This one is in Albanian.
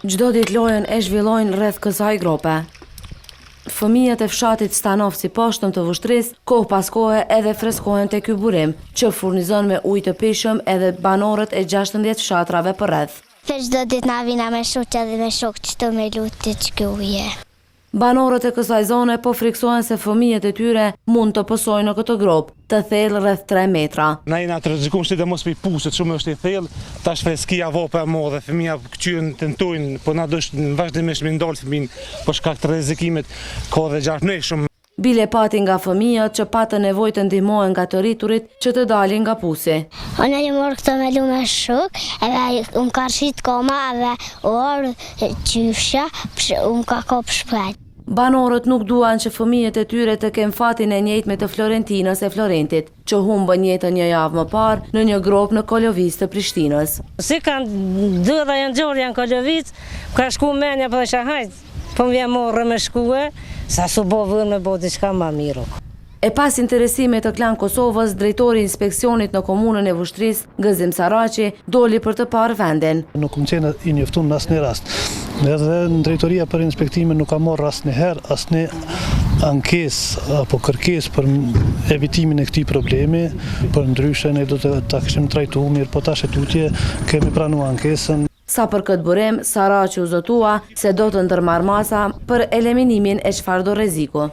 Çdo ditë lojën e zhvillojnë rreth kësaj grope. Fëmijët e fshatit Stanov si poshtëm të vushtrisë, kohë pas kohe edhe freskohen te ky burim, që furnizon me ujë të pishëm edhe banorët e 16 fshatrave përreth. Çdo ditë na vina me shoqja dhe me shok që të me lutë që uje. Banorët e kësaj zone po friksohen se fëmijët e tyre mund të pësojnë në këtë grop, të thellë rreth 3 metra. Na jena të rrezikum se mos me puset shumë është i thellë, tash freskia vopa e madhe, fëmija këqyren tentojnë, po na dosh vazhdimisht me ndal fëmin, po shkak të rrezikimet ka dhe gjarpnej shumë. Bile pati nga fëmijët që patën nevojë të ndihmohen nga të rriturit që të dalin nga pusi. Unë e morë këtë me lu me shuk, edhe unë ka rshit koma, edhe orë qyfsha, unë ka kop shpejt. Banorët nuk duan që fëmijët e tyre të kenë fatin e njëjtë me të Florentinës e Florentit, që humbën jetën një javë më parë në një grop në Kolovic të Prishtinës. Si kanë dëra janë gjorë janë Kolovic, ka shku menja për dhe shahajt, po më vjen morë me shkue, sa su bo vërë me bo diçka ma miru. E pas interesimit të Klan Kosovës, drejtori i inspeksionit në komunën e Vushtrisë, Gëzim Saraqi, doli për të parë vendin. Nuk më qenë i njoftuar në asnjë rast. Edhe në drejtoria për inspektimin nuk ka marrë asnjëherë asnjë ankesë apo kërkesë për evitimin e këtij problemi, për ndryshe ne do të ta kishim trajtuar mirë, po tash e tutje kemi pranuar ankesën. Sa për këtë burim, Saraqi u zotua se do të ndërmarrë masa për eliminimin e çfarëdo rreziku.